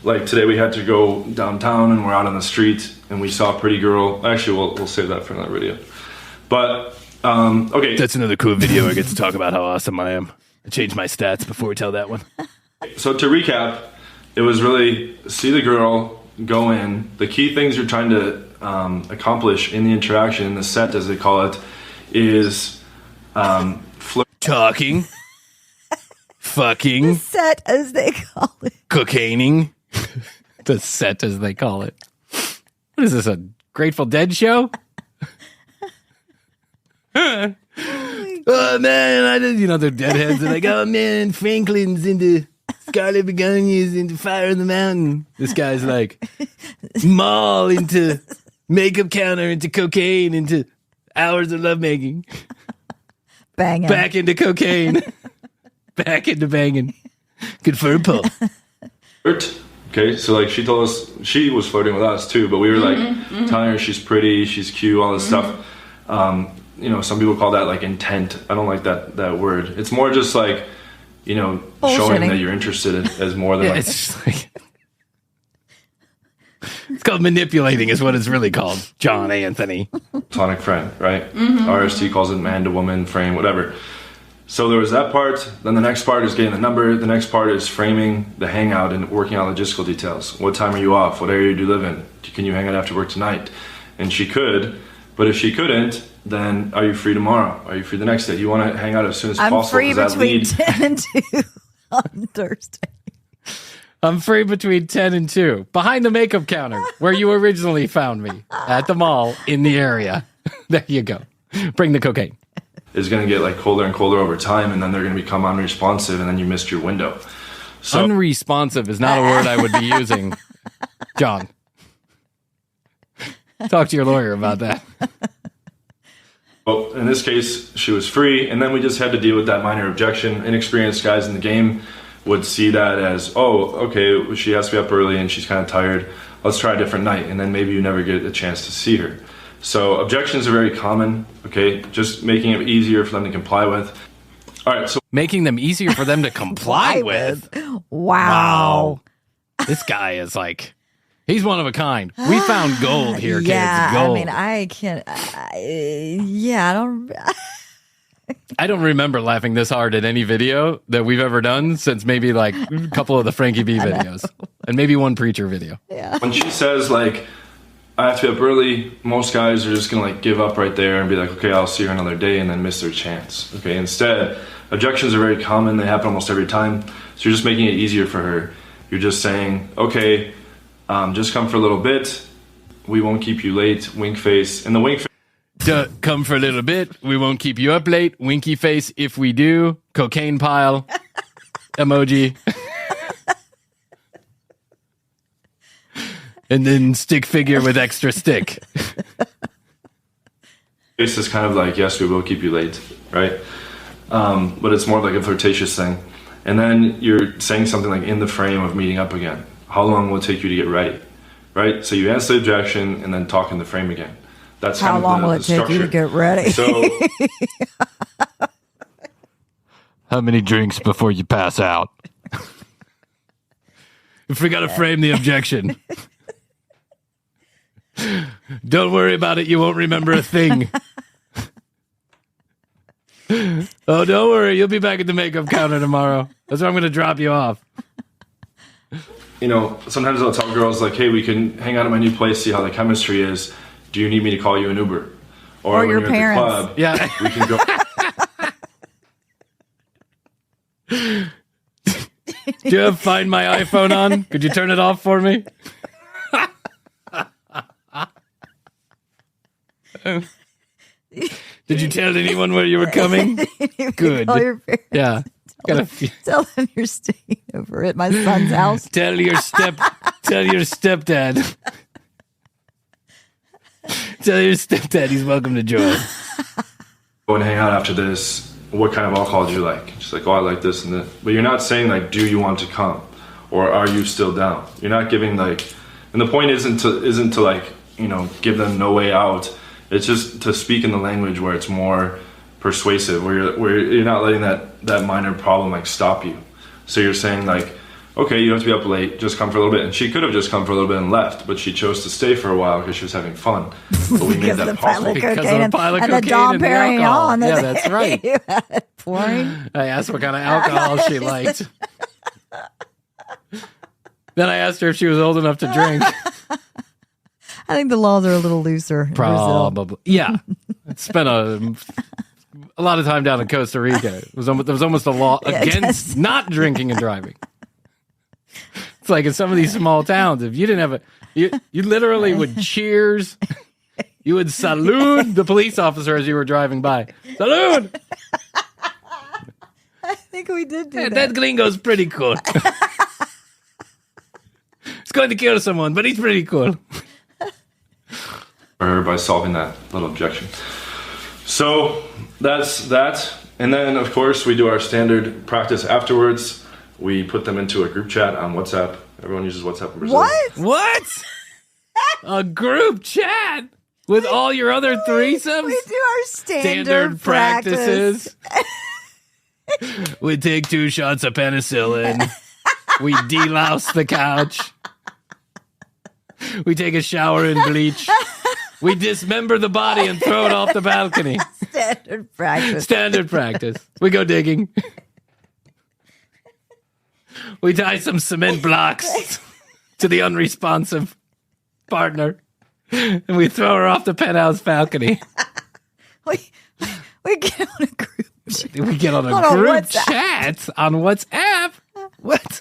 Like today we had to go downtown and we're out on the street and we saw a pretty girl. Actually, we'll save that for another video. But, okay. That's another cool video. I get to talk about how awesome I am. I changed my stats before we tell that one. So to recap, it was really see the girl, go in. The key things you're trying to accomplish in the interaction, in the set as they call it, is talking, fucking, Set as they call it. cocaining. The set, as they call it. What is this, a Grateful Dead show? Oh man, I just, they're deadheads. They're like, oh man, Franklin's into Scarlet Begonias, into Fire in the Mountain. This guy's like, Mall into Makeup Counter, into cocaine, into Hours of Lovemaking. Banging. Back into cocaine. Back into banging. Good for a pull. Okay, so like she told us she was flirting with us too, but we were like telling her she's pretty, she's cute, all this stuff. Some people call that like intent. I don't like that word. It's more just like, showing that you're interested as more than It's just like, it's called manipulating is what it's really called, John Anthony. platonic friend, right? RST calls it man to woman, frame, whatever. So there was that part. Then the next part is getting the number. The next part is framing the hangout and working out logistical details. What time are you off? What area do you live in? Can you hang out after work tonight? And she could, but if she couldn't, then are you free tomorrow? Are you free the next day? Do you want to hang out as soon as possible? I'm free Does that between lead- 10 and 2 on Thursday. I'm free between 10 and 2. Behind the makeup counter, where you originally found me. At the mall, in the area. There you go. Bring the cocaine. is going to get like colder and colder over time, and then they're going to become unresponsive, and then you missed your window. So unresponsive is not a word I would be using, John. Talk to your lawyer about that. Well, in this case, she was free, and then we just had to deal with that minor objection. Inexperienced guys in the game would see that as, oh, okay, she has to be up early and she's kind of tired. Let's try a different night, and then maybe you never get a chance to see her. So objections are very common, okay? Just making it easier for them to comply with. All right, so making them easier for them to comply with. Wow. This guy is like, he's one of a kind. We found gold here, kids. Yeah, Gold. I mean, I can't. I don't. I don't remember laughing this hard at any video that we've ever done since maybe like a couple of the Frankie B videos and maybe one preacher video. Yeah. When she says like, I have to be up early, most guys are just gonna like give up right there and be like, okay, I'll see her another day, and then miss their chance. Okay, instead, objections are very common. They happen almost every time. So you're just making it easier for her. You're just saying, okay, just come for a little bit. We won't keep you late. Wink face. And the wink face. Come for a little bit. We won't keep you up late. Winky face if we do. Cocaine pile. Emoji. And then stick figure with extra stick. Face is kind of like, yes, we will keep you late, right? But it's more like a flirtatious thing. And then you're saying something like in the frame of meeting up again. How long will it take you to get ready? right? So you answer the objection and then talk in the frame again. That's How kind long of will it take you to get ready? So How many drinks before you pass out? If we got to frame the objection. Don't worry about it. You won't remember a thing. Oh, don't worry. You'll be back at the makeup counter tomorrow. That's where I'm going to drop you off. you know, sometimes I'll tell girls like, hey, we can hang out at my new place, see how the chemistry is. Do you need me to call you an Uber? Or when your you're parents. At the club, Yeah. we can go. Do you have Find My iPhone on? Could you turn it off for me? Did you tell anyone where you were coming? Good. Call your parents. Yeah. Tell them you're staying over at my son's house. Tell your stepdad. Tell your stepdad he's welcome to join. Go and hang out after this. What kind of alcohol do you like? She's like, oh, I like this and that. But you're not saying like, do you want to come? Or are you still down? You're not giving like, and the point isn't to like, you know, give them no way out. It's just to speak in the language where it's more persuasive, where you're not letting that minor problem like stop you. So you're saying like, okay, you don't have to be up late, just come for a little bit. And she could have just come for a little bit and left, but she chose to stay for a while because she was having fun. But we made that possible. Because of the pile of and the cocaine Dom and the alcohol. Perignon. Yeah, that's right. Pouring. I asked what kind of alcohol she liked. Then I asked her if she was old enough to drink. I think the laws are a little looser in Brazil. Probably. Yeah. I spent a lot of time down in Costa Rica. There was almost a law against not drinking and driving. It's like in some of these small towns, if you didn't have you literally would cheers. You would salute the police officer as you were driving by. Salute! I think we did do that. That gringo's pretty cool. He's going to kill someone, but he's pretty cool. Her by solving that little objection. So that's that. And then, of course, we do our standard practice afterwards. We put them into a group chat on WhatsApp. Everyone uses WhatsApp in Brazil. What? A group chat with all your other threesomes? We do our standard practices. We take 2 shots of penicillin. We delouse the couch. We take a shower in bleach. We dismember the body and throw it off the balcony. Standard practice. Standard practice. We go digging. We tie some cement blocks to the unresponsive partner, and we throw her off the penthouse balcony. We get on a group chat. We get on a group chat on WhatsApp. What?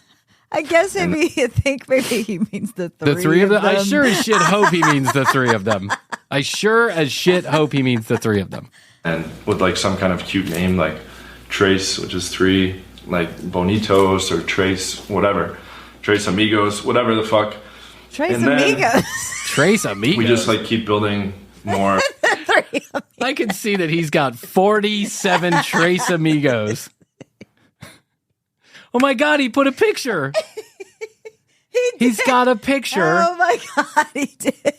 I guess maybe he means the three. The three of them? I sure as shit hope he means the 3 of them. I sure as shit hope he means the 3 of them. And with like some kind of cute name like Trace, which is 3, like Bonitos or Trace, whatever. Trace Amigos, whatever the fuck. Trace Amigos. Trace Amigos. We just like keep building more. I can see that he's got 47 Trace Amigos. Oh my God, he put a picture. He's got a picture. Oh my God, he did.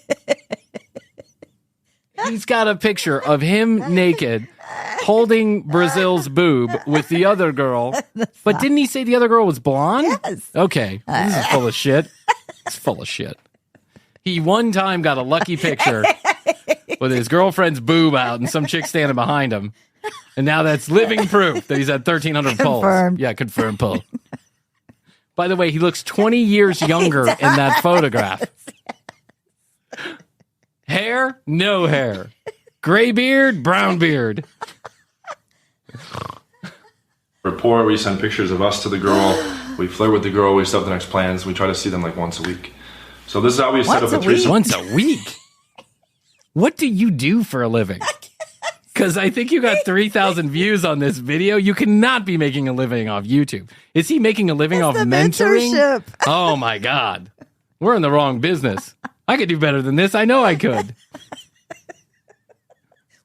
He's got a picture of him naked, holding Brazil's boob with the other girl. But didn't he say the other girl was blonde? Yes. Okay, this is full of shit. It's full of shit. He one time got a lucky picture with his girlfriend's boob out and some chick standing behind him. And now that's living proof that he's had 1,300 pulls. Yeah, confirmed pull. By the way, he looks 20 years younger in that photograph. Hair? No hair. Gray beard? Brown beard. Rapport, we send pictures of us to the girl. We flirt with the girl. We set up the next plans. We try to see them like once a week. So this is how we set up a threesome. Once a week? What do you do for a living? Because I think you got 3,000 views on this video. You cannot be making a living off YouTube. Is he making a living off mentoring? Mentorship. Oh my God. We're in the wrong business. I could do better than this. I know I could.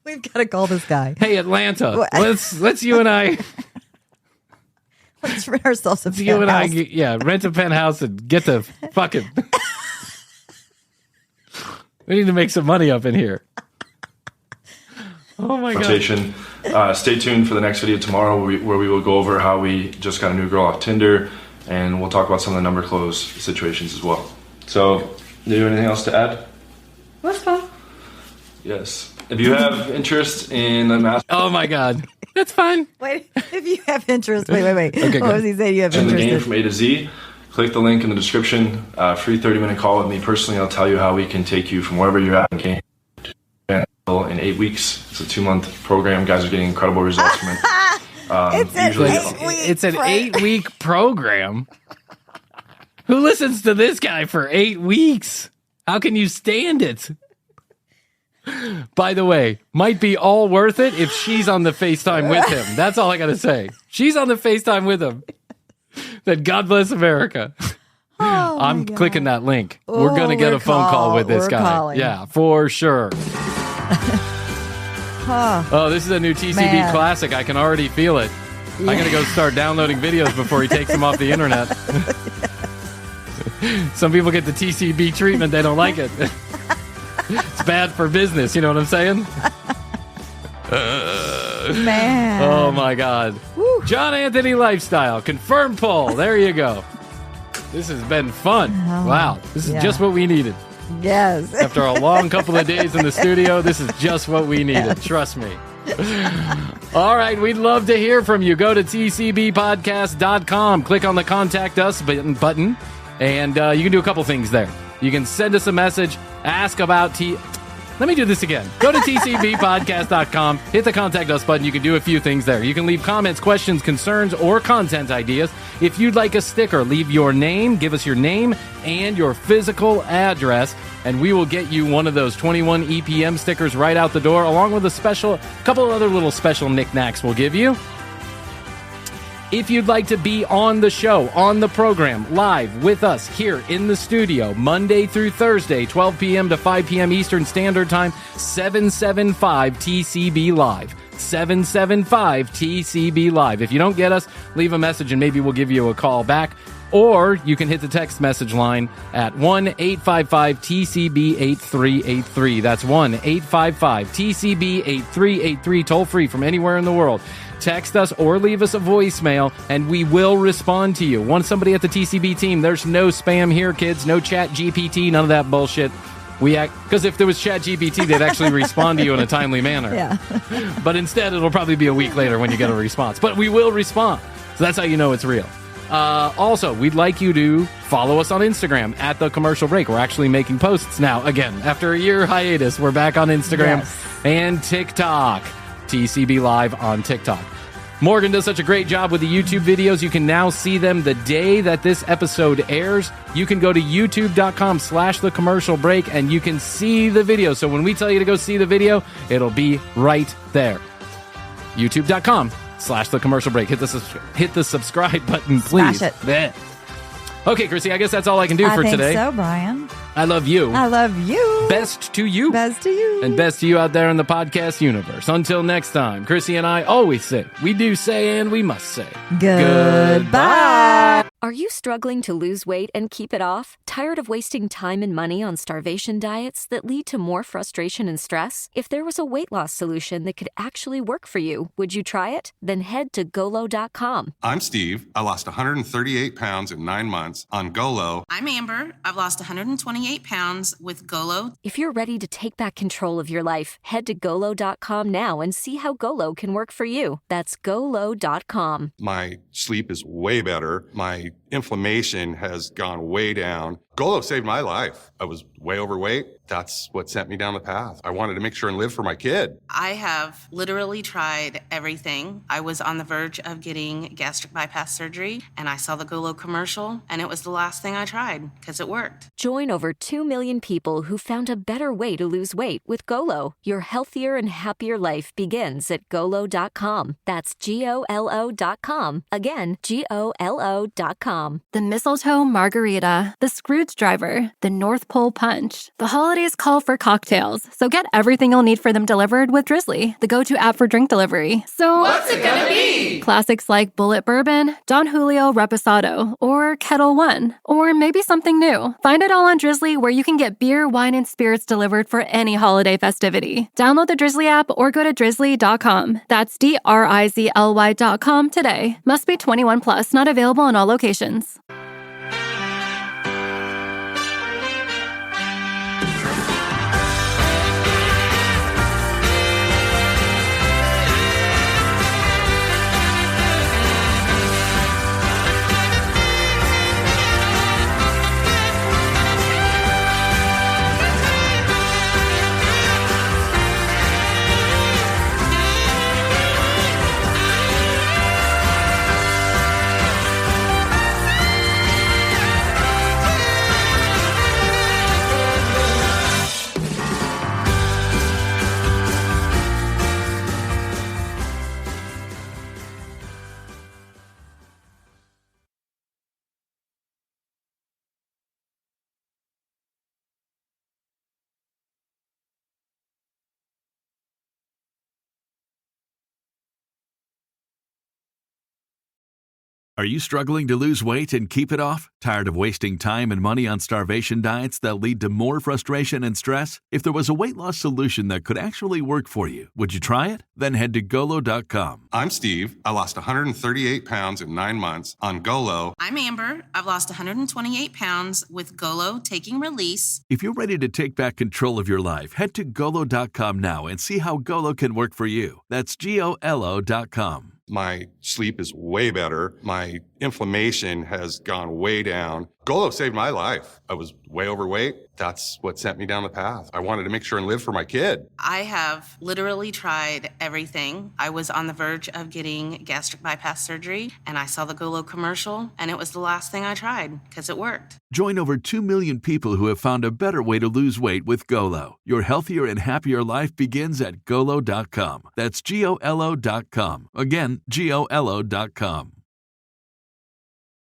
We've got to call this guy. Hey, Atlanta. Let's you and I. Let's rent ourselves a penthouse. You and I, rent a penthouse and get the fucking. We need to make some money up in here. Oh my conversation. Stay tuned for the next video tomorrow where we will go over how we just got a new girl off Tinder, and we'll talk about some of the number close situations as well. So, do you have anything else to add? What's fun? Yes. If you have interest in the master... Oh my God. That's fine. Wait, if you have interest... Wait. Okay, what was he saying? You have in the interest game in? from A to Z, click the link in the description. Free 30-minute call with me personally. I'll tell you how we can take you from wherever you're at in the game in 8 weeks. It's a 2-month program. Guys are getting incredible results from it. It's an 8-week program. Who listens to this guy for 8 weeks? How can you stand it? By the way, might be all worth it if she's on the FaceTime with him. That's all I got to say. She's on the FaceTime with him. Then God bless America. I'm clicking that link. We're going to get a phone call with this guy. Calling. Yeah, for sure. Oh, this is a new TCB classic. I can already feel it. Yeah. I'm going to go start downloading videos before he takes them off the internet. Some people get the TCB treatment. They don't like it. It's bad for business. You know what I'm saying? Man. Oh, my God. Woo. John Anthony Lifestyle. Confirmed poll. There you go. This has been fun. Oh, wow. This is just what we needed. Yes. After a long couple of days in the studio, this is just what we needed. Yes. Trust me. All right. We'd love to hear from you. Go to tcbpodcast.com. Click on the Contact Us button, and you can do a couple things there. You can send us a message, ask about Let me do this again. Go to tcbpodcast.com, hit the Contact Us button. You can do a few things there. You can leave comments, questions, concerns, or content ideas. If you'd like a sticker, leave your name, give us your name and your physical address, and we will get you one of those 21 EPM stickers right out the door, along with a couple of other little special knickknacks we'll give you. If you'd like to be on the show, on the program, live with us here in the studio, Monday through Thursday, 12 p.m. to 5 p.m. Eastern Standard Time, 775 TCB Live. 775 TCB Live. If you don't get us, leave a message and maybe we'll give you a call back. Or you can hit the text message line at 1-855-TCB-8383. That's 1-855-TCB-8383, toll free from anywhere in the world. Text us or leave us a voicemail, and we will respond to you. Want somebody at the TCB team? There's no spam here, kids. No chat GPT, none of that bullshit. Because if there was chat GPT, they'd actually respond to you in a timely manner. Yeah. But instead, it'll probably be a week later when you get a response. But we will respond. So that's how you know it's real. Also, we'd like you to follow us on Instagram at The Commercial Break. We're actually making posts now. Again, after a year hiatus, we're back on Instagram and TikTok. TCB Live on TikTok. Morgan does such a great job with the YouTube videos. You can now see them the day that this episode airs. You can go to youtube.com/The Commercial Break and you can see the video. So when we tell you to go see the video, it'll be right there. youtube.com/The Commercial Break. Hit the subscribe button, please. Smash it. Okay, Krissy, I guess that's all I can do for today. I think so, Brian. I love you. I love you. Best to you. Best to you. And best to you out there in the podcast universe. Until next time, Krissy and I always say, we do say and we must say, goodbye. Are you struggling to lose weight and keep it off? Tired of wasting time and money on starvation diets that lead to more frustration and stress? If there was a weight loss solution that could actually work for you, would you try it? Then head to Golo.com. I'm Steve. I lost 138 pounds in 9 months on Golo. I'm Amber. I've lost 128 pounds with Golo. If you're ready to take back control of your life, head to Golo.com now and see how Golo can work for you. That's Golo.com. My sleep is way better. My inflammation has gone way down. Golo saved my life. I was way overweight. That's what sent me down the path. I wanted to make sure and live for my kid. I have literally tried everything. I was on the verge of getting gastric bypass surgery, and I saw the Golo commercial, and it was the last thing I tried because it worked. Join over 2 million people who found a better way to lose weight with Golo. Your healthier and happier life begins at Golo.com. That's Golo.com. Again, Golo.com. The mistletoe margarita, the screw Fruits Driver, the North Pole Punch. The holidays call for cocktails, so get everything you'll need for them delivered with Drizzly, the go-to app for drink delivery. So, what's it gonna be? Classics like Bullet Bourbon, Don Julio Reposado, or Kettle One, or maybe something new. Find it all on Drizzly, where you can get beer, wine, and spirits delivered for any holiday festivity. Download the Drizzly app or go to drizzly.com. That's DRIZLY.com today. Must be 21 plus, not available in all locations. Are you struggling to lose weight and keep it off? Tired of wasting time and money on starvation diets that lead to more frustration and stress? If there was a weight loss solution that could actually work for you, would you try it? Then head to Golo.com. I'm Steve. I lost 138 pounds in 9 months on Golo. I'm Amber. I've lost 128 pounds with Golo taking release. If you're ready to take back control of your life, head to Golo.com now and see how Golo can work for you. That's GOLO.com. My sleep is way better. My inflammation has gone way down. Golo saved my life. I was way overweight. That's what sent me down the path. I wanted to make sure and live for my kid. I have literally tried everything. I was on the verge of getting gastric bypass surgery, and I saw the Golo commercial, and it was the last thing I tried because it worked. Join over 2 million people who have found a better way to lose weight with Golo. Your healthier and happier life begins at Golo.com. That's GOLO.com. Again, GOLO.com.